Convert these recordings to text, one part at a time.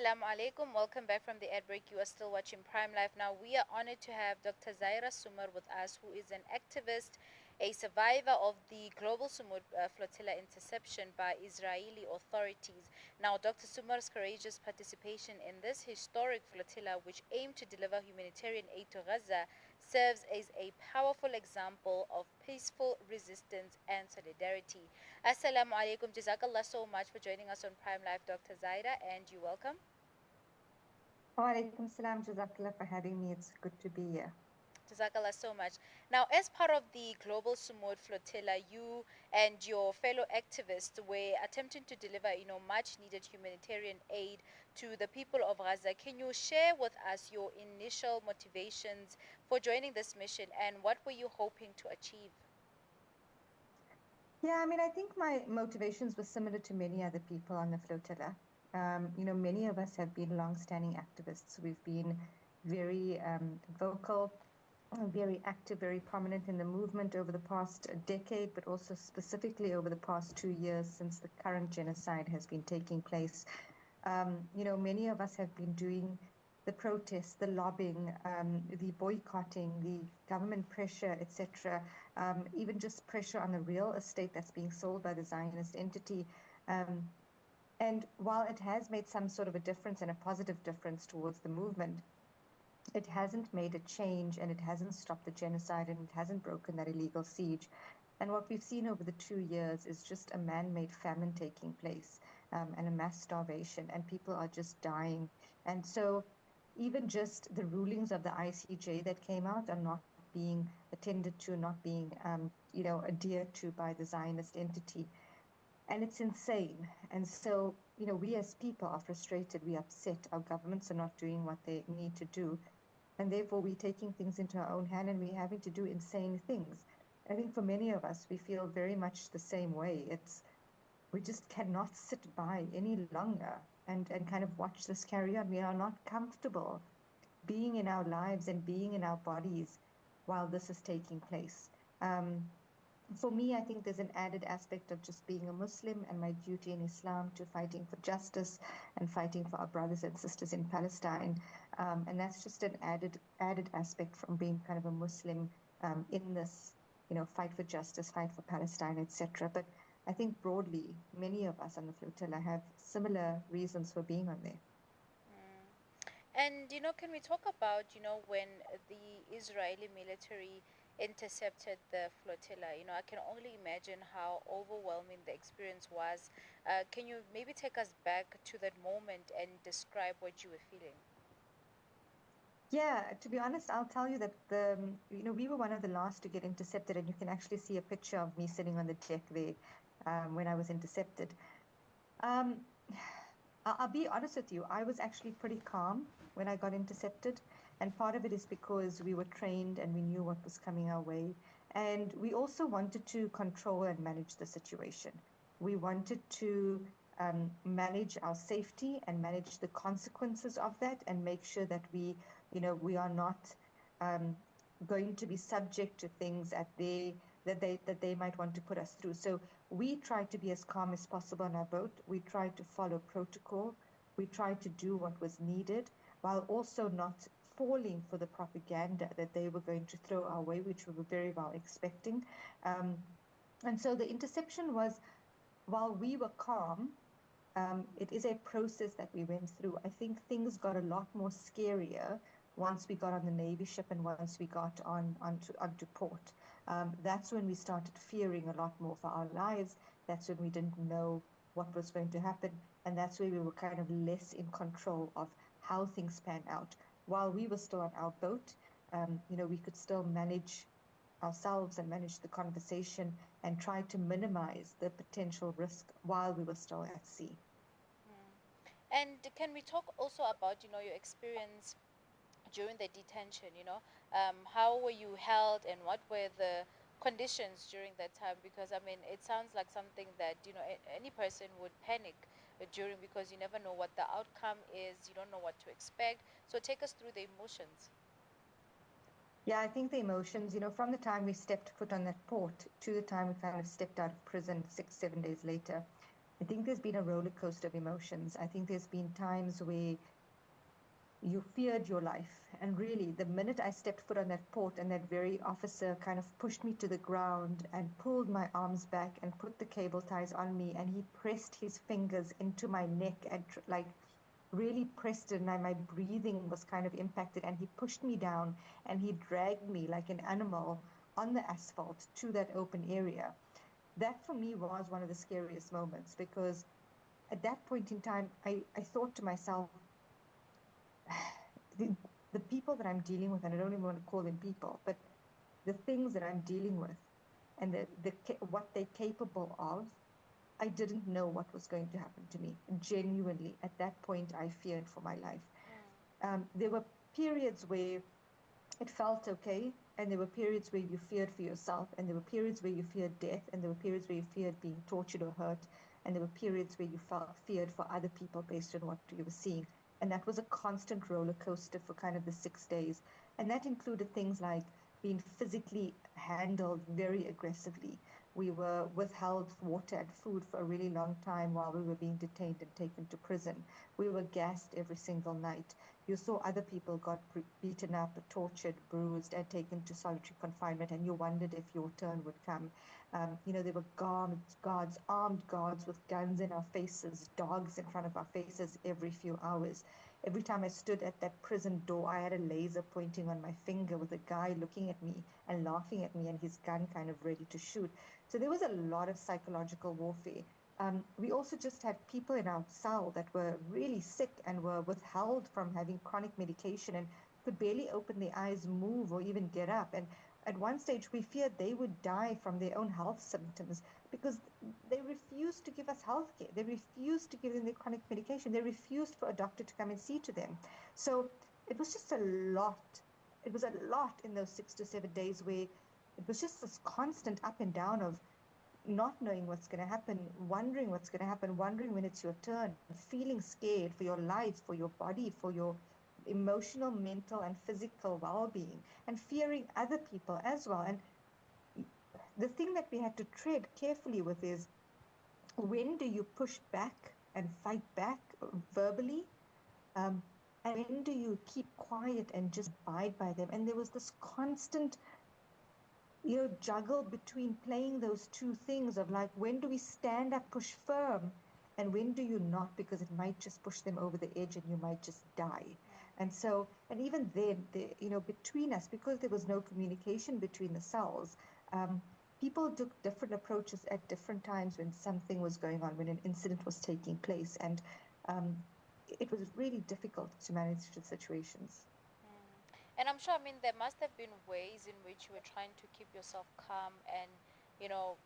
Assalamu alaikum. Welcome back from the ad break. You are still watching Prime Life. Now, we are honored to have Dr. Zaheera Soomar with us, who is an activist, a survivor of the Global Sumud Flotilla interception by Israeli authorities. Now, Dr. Soumar's courageous participation in this historic flotilla, which aimed to deliver humanitarian aid to Gaza, serves as a powerful example of peaceful resistance and solidarity. Assalamu alaikum. Jazakallah so much for joining us on Prime Life, Dr. Zaida, and you're welcome. Walaikum salam, Jazakallah for having me. It's good to be here. Jazakallah so much. Now, as part of the Global Sumud Flotilla, you and your fellow activists were attempting to deliver, much needed humanitarian aid to the people of Gaza. Can you share with us your initial motivations for joining this mission and what were you hoping to achieve? Yeah, I think my motivations were similar to many other people on the flotilla. Many of us have been long-standing activists. We've been very vocal, very active, very prominent in the movement over the past decade, but also specifically over the past 2 years since the current genocide has been taking place. Many of us have been doing the protests, the lobbying, the boycotting, the government pressure, etc., even just pressure on the real estate that's being sold by the Zionist entity. And while it has made some sort of a difference and a positive difference towards the movement, it hasn't made a change and it hasn't stopped the genocide and it hasn't broken that illegal siege. And what we've seen over the 2 years is just a man-made famine taking place, and a mass starvation, and people are just dying. And so even just the rulings of the ICJ that came out are not being attended to, not being, adhered to by the Zionist entity. And it's insane. And so, we as people are frustrated, we're upset. Our governments are not doing what they need to do. And therefore, we're taking things into our own hand and we're having to do insane things. I think for many of us, we feel very much the same way. We just cannot sit by any longer and kind of watch this carry on. We are not comfortable being in our lives and being in our bodies while this is taking place. For me, I think there's an added aspect of just being a Muslim and my duty in Islam to fighting for justice and fighting for our brothers and sisters in Palestine. And that's just an added aspect from being kind of a Muslim in this, fight for justice, fight for Palestine, etc. But I think broadly, many of us on the flotilla have similar reasons for being on there. And can we talk about when the Israeli military intercepted the flotilla? I can only imagine how overwhelming the experience was. Can you maybe take us back to that moment and describe what you were feeling? Yeah, to be honest, I'll tell you that we were one of the last to get intercepted, and you can actually see a picture of me sitting on the deck there when I was intercepted. Um, I'll be honest with you, I was actually pretty calm when I got intercepted, and part of it is because we were trained and we knew what was coming our way, and we also wanted to control and manage the situation. We wanted to manage our safety and manage the consequences of that, and make sure that we are not um, going to be subject to things that they might want to put us through. So we tried to be as calm as possible on our boat. We tried to follow protocol. We tried to do what was needed while also not falling for the propaganda that they were going to throw our way, which we were very well expecting. Um, and so the interception was, while we were calm, it is a process that we went through. I think things got a lot more scarier once we got on the Navy ship and once we got onto port. That's when we started fearing a lot more for our lives. That's when we didn't know what was going to happen. And that's where we were kind of less in control of how things pan out. While we were still on our boat, we could still manage ourselves and manage the conversation and try to minimize the potential risk while we were still at sea. And can we talk also about your experience during the detention? How were you held and what were the conditions during that time? Because I mean, it sounds like something that any person would panic during, because you never know what the outcome is. You don't know what to expect. So take us through the emotions. Yeah, I think the emotions, from the time we stepped foot on that port to the time we kind of stepped out of prison 6, 7 days later, I think there's been a roller coaster of emotions. I think there's been times where you feared your life. And really, the minute I stepped foot on that port and that very officer kind of pushed me to the ground and pulled my arms back and put the cable ties on me, and he pressed his fingers into my neck and like really pressed it, and my breathing was kind of impacted, and he pushed me down and he dragged me like an animal on the asphalt to that open area. That for me was one of the scariest moments, because at that point in time, I thought to myself, the, the people that I'm dealing with, and I don't even want to call them people, but the things that I'm dealing with and what they're capable of, I didn't know what was going to happen to me. Genuinely, at that point, I feared for my life. There were periods where it felt okay, and there were periods where you feared for yourself, and there were periods where you feared death, and there were periods where you feared being tortured or hurt, and there were periods where you feared for other people based on what you were seeing. And that was a constant roller coaster for kind of the 6 days. And that included things like being physically handled very aggressively. We were withheld water and food for a really long time while we were being detained and taken to prison. We were gassed every single night. You saw other people got beaten up, tortured, bruised, and taken to solitary confinement, and you wondered if your turn would come. There were armed guards with guns in our faces, dogs in front of our faces every few hours. Every time I stood at that prison door, I had a laser pointing on my finger with a guy looking at me and laughing at me and his gun kind of ready to shoot. So there was a lot of psychological warfare. We also just had people in our cell that were really sick and were withheld from having chronic medication and could barely open their eyes, move, or even get up. And at one stage, we feared they would die from their own health symptoms because they refused to give us health care. They refused to give them their chronic medication. They refused for a doctor to come and see to them. So it was just a lot. It was a lot in those 6 to 7 days where it was just this constant up and down of not knowing what's going to happen, wondering what's going to happen, wondering when it's your turn, feeling scared for your life, for your body, for your emotional, mental, and physical well being, and fearing other people as well. And the thing that we had to tread carefully with is, when do you push back and fight back verbally? Um, and when do you keep quiet and just abide by them? And there was this constant juggle between playing those two things of like, when do we stand up, push firm, and when do you not, because it might just push them over the edge and you might just die. And even then, between us, because there was no communication between the cells, people took different approaches at different times when something was going on, when an incident was taking place. And it was really difficult to manage the situations. And I'm sure, I mean, there must have been ways in which you were trying to keep yourself calm and,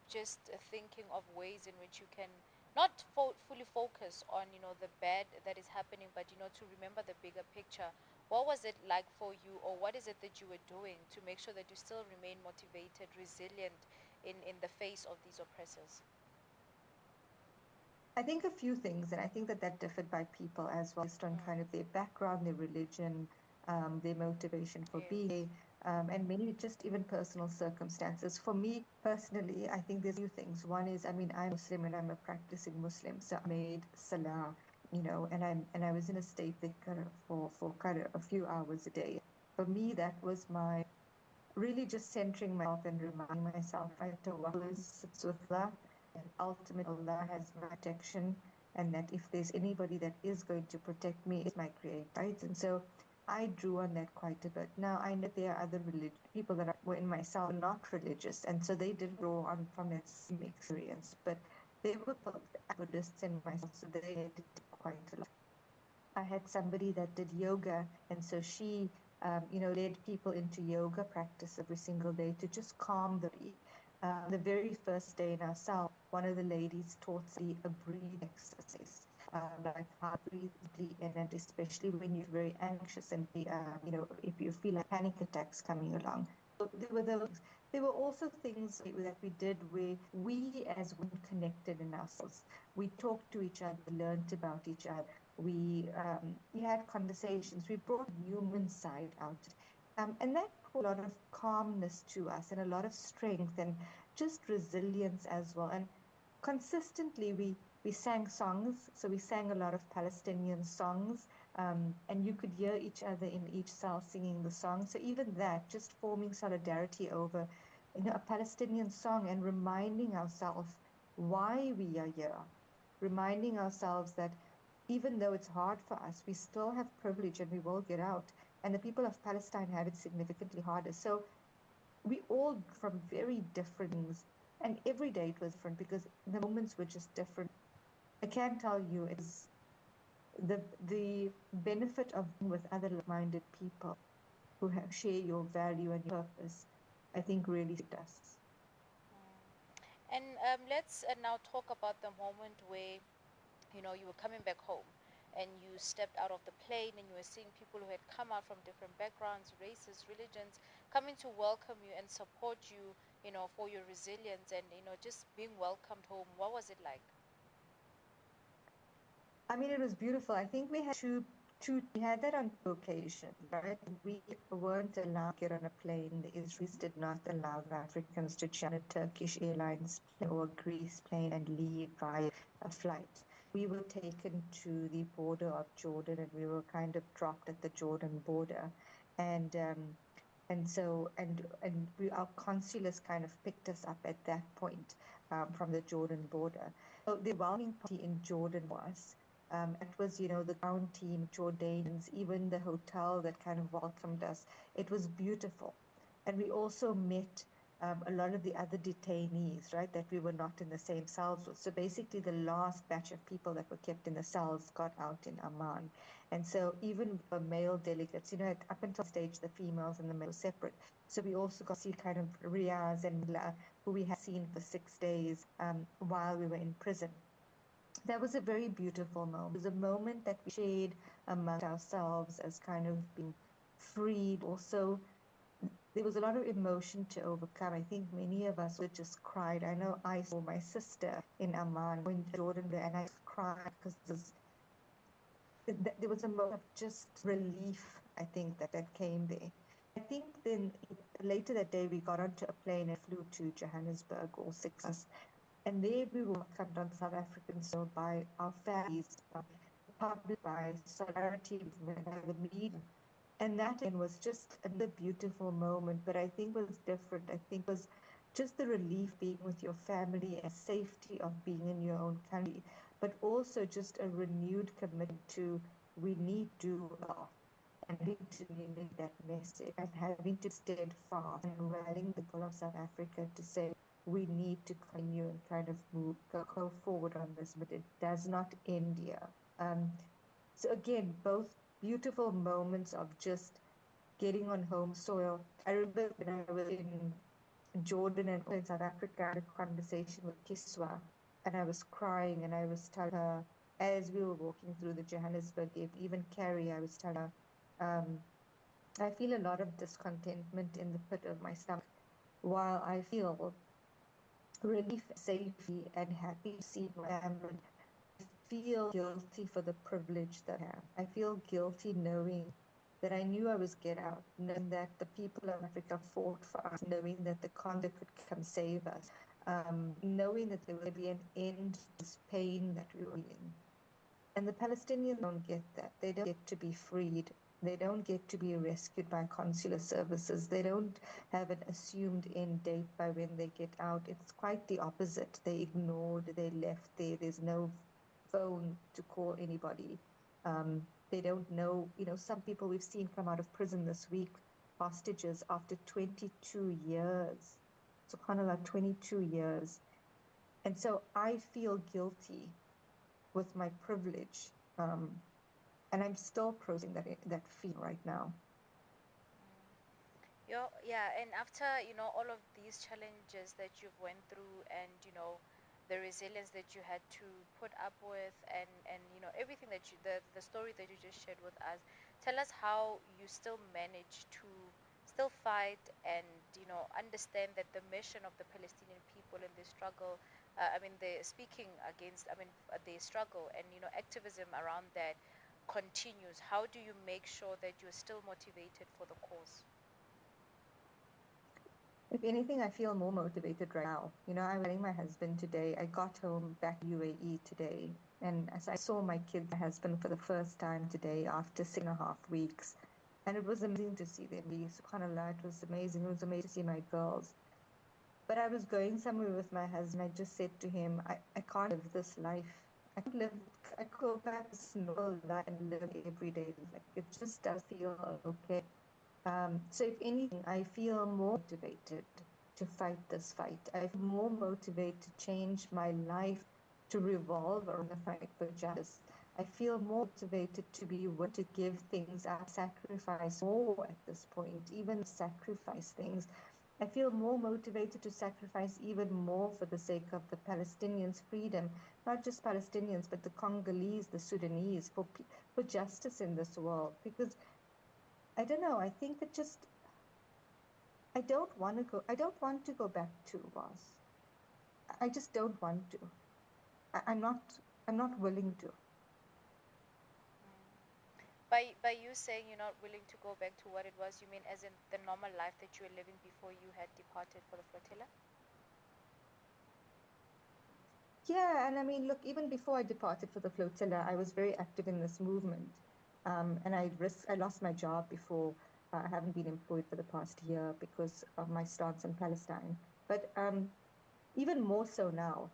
just thinking of ways in which you can not fully focus on, the bad that is happening, but, to remember the bigger picture. What was it like for you, or what is it that you were doing to make sure that you still remain motivated, resilient in the face of these oppressors? I think a few things, and I think that that differed by people as well, based on kind of their background, their religion, their motivation for Yes. being, and many just even personal circumstances. For me personally, I think there's a few things. One is, I mean, I'm Muslim and I'm a practicing Muslim, so I made salah, and I was in a state there for kind of a few hours a day. For me, that was my really just centering myself and reminding myself, right, tawakkul sits with Allah, and ultimately Allah has my protection, and that if there's anybody that is going to protect me, it's my creator, right? And so I drew on that quite a bit. Now I know there are other people that were in myself not religious, and so they did draw on from that same experience, but they were Buddhists in myself, so they did quite a lot. I had somebody that did yoga, and so she, led people into yoga practice every single day to just calm the body. The very first day in our cell, one of the ladies taught me a breathing exercise, like how to breathe deeply in, and especially when you're very anxious and, if you feel like panic attacks coming along. So there were those. There were also things that we did where we as women connected in ourselves. We talked to each other, learned about each other. We had conversations. We brought human side out, and that brought a lot of calmness to us and a lot of strength and just resilience as well. And consistently, we we sang songs. So we sang a lot of Palestinian songs, and you could hear each other in each cell singing the song. So even that, just forming solidarity over, a Palestinian song and reminding ourselves why we are here, reminding ourselves that even though it's hard for us, we still have privilege and we will get out. And the people of Palestine have it significantly harder. So we all from very different things. And every day it was different because the moments were just different. I can tell you it's the benefit of being with other like-minded people who share your value and your purpose, I think really does. And let's now talk about the moment where you were coming back home and you stepped out of the plane and you were seeing people who had come out from different backgrounds, races, religions, coming to welcome you and support you, for your resilience and, just being welcomed home. What was it like? I mean, it was beautiful. I think we had two, we had that on two occasions, right? We weren't allowed to get on a plane. The Israelis did not allow the Africans to jump on a Turkish Airlines plane or a Greece plane and leave via a flight. We were taken to the border of Jordan and we were kind of dropped at the Jordan border. And our consulars kind of picked us up at that point from the Jordan border. So the welcoming party in Jordan was it was, the ground team, Jordanians, even the hotel that kind of welcomed us. It was beautiful. And we also met a lot of the other detainees, right, that we were not in the same cells with. So basically, the last batch of people that were kept in the cells got out in Amman. And so even the male delegates, up until stage, the females and the males were separate. So we also got to see kind of Riaz and Mila, who we had seen for 6 days while we were in prison. That was a very beautiful moment. It was a moment that we shared amongst ourselves as kind of being freed. Also, there was a lot of emotion to overcome. I think many of us would just cried. I know I saw my sister in Amman, in Jordan, and I cried because there was a moment of just relief, I think, that came there. I think then later that day, we got onto a plane and flew to Johannesburg, all six of us. And there we were welcomed on South African soil by our families, by the public, by solidarity movement, by the media. And that again was just another beautiful moment, but I think was different. I think was just the relief being with your family and safety of being in your own country, but also just a renewed commitment to we need to do well and having to communicate that message and having to steadfast and rallying the people of South Africa to say we need to continue and kind of go forward on this, but it does not end here. So again, both beautiful moments of just getting on home soil. I remember when I was in Jordan and in South Africa, I had a conversation with Kiswa, and I was crying, and I was telling her as we were walking through the Johannesburg gate, even Carrie, I was telling her, I feel a lot of discontentment in the pit of my stomach, while I feel relief, safety, and happy to see my family. I feel guilty for the privilege that I have. I feel guilty knowing that I knew I was get out, knowing that the people of Africa fought for us, knowing that the conduct could come save us, knowing that there would be an end to this pain that we were in. And the Palestinians don't get that. They don't get to be freed. They don't get to be rescued by consular services. They don't have an assumed end date by when they get out. It's quite the opposite. They ignored, they left there. There's no phone to call anybody. They don't know, some people we've seen come out of prison this week, hostages after 22 years. So kind of like 22 years. And so I feel guilty with my privilege. And I'm still processing that feel right now. Yeah, and after, all of these challenges that you've went through and, the resilience that you had to put up with and everything that the story that you just shared with us, tell us how you still manage to still fight and, understand that the mission of the Palestinian people in this struggle, I mean, they're speaking against, I mean, their struggle and, activism around that continues. How do you make sure that you're still motivated for the cause? If anything, I feel more motivated right now. I was telling my husband today, I got home back to UAE today, and as I saw my kids, my husband for the first time today after 6.5 weeks. And it was amazing to see them be, subhanAllah, it was amazing. It was amazing to see my girls. But I was going somewhere with my husband. I just said to him, I can't live this life. I can't live, I go back to this normal life and live every day. Like, it just does feel okay. So if anything, I feel more motivated to fight this fight. I feel more motivated to change my life to revolve around the fight for justice. I feel more motivated to be willing to give things up, sacrifice more at this point, even sacrifice things. I feel more motivated to sacrifice even more for the sake of the Palestinians' freedom, not just Palestinians, but the Congolese, the Sudanese, for justice in this world. Because I don't know, I think that just I don't want to go back to was. I just don't want to. I'm not willing to. By you saying you're not willing to go back to what it was, you mean as in the normal life that you were living before you had departed for the flotilla? Yeah, and I mean, look, even before I departed for the flotilla, I was very active in this movement. And I lost my job before. I haven't been employed for the past year because of my stance on Palestine. But even more so now,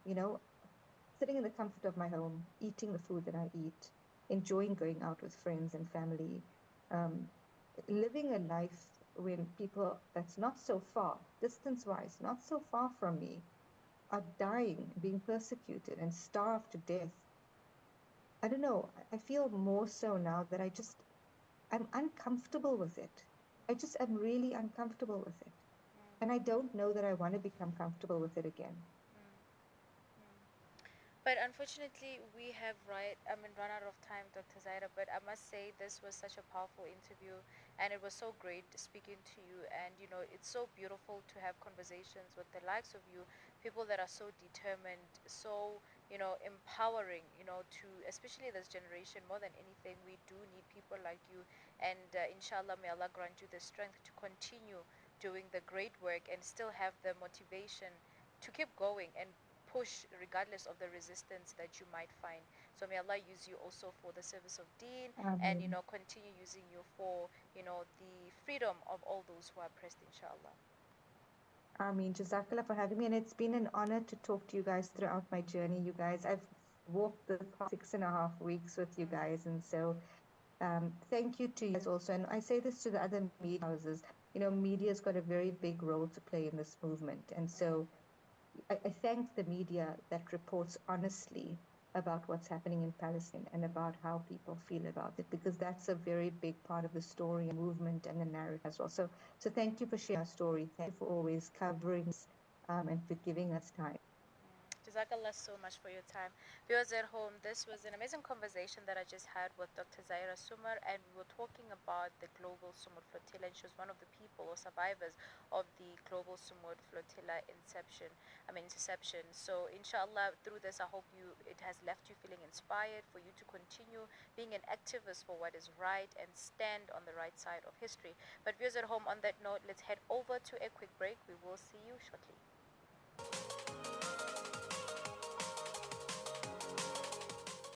sitting in the comfort of my home, eating the food that I eat, enjoying going out with friends and family, um, living a life when people that's not so far, distance wise, not so far from me, are dying, being persecuted, and starved to death. I don't know. I feel more so now that I'm uncomfortable with it. I just am really uncomfortable with it. And I don't know that I want to become comfortable with it again. But unfortunately, we have run out of time, Dr. Zaira. But I must say, this was such a powerful interview, and it was so great speaking to you. And it's so beautiful to have conversations with the likes of you, people that are so determined, so empowering. To especially this generation, more than anything, we do need people like you. And inshallah, may Allah grant you the strength to continue doing the great work and still have the motivation to keep going and push regardless of the resistance that you might find. So may Allah use you also for the service of Deen, and Ameen. continue using you for the freedom of all those who are oppressed, inshallah. Ameen. Jazakallah for having me. And it's been an honor to talk to you guys throughout my journey, you guys. I've walked the past 6.5 weeks with you guys. And so thank you to you guys also. And I say this to the other media houses. Media's got a very big role to play in this movement. And so I thank the media that reports honestly about what's happening in Palestine and about how people feel about it, because that's a very big part of the story and movement and the narrative as well. So thank you for sharing our story. Thank you for always covering us and for giving us time. Jazakallah so much for your time. Viewers at home, this was an amazing conversation that I just had with Dr. Zaheera Soomar, and we were talking about the Global Sumud Flotilla, and she was one of the people or survivors of the Global Sumud Flotilla interception. So inshallah, through this, I hope it has left you feeling inspired for you to continue being an activist for what is right and stand on the right side of history. But viewers at home, on that note, let's head over to a quick break. We will see you shortly.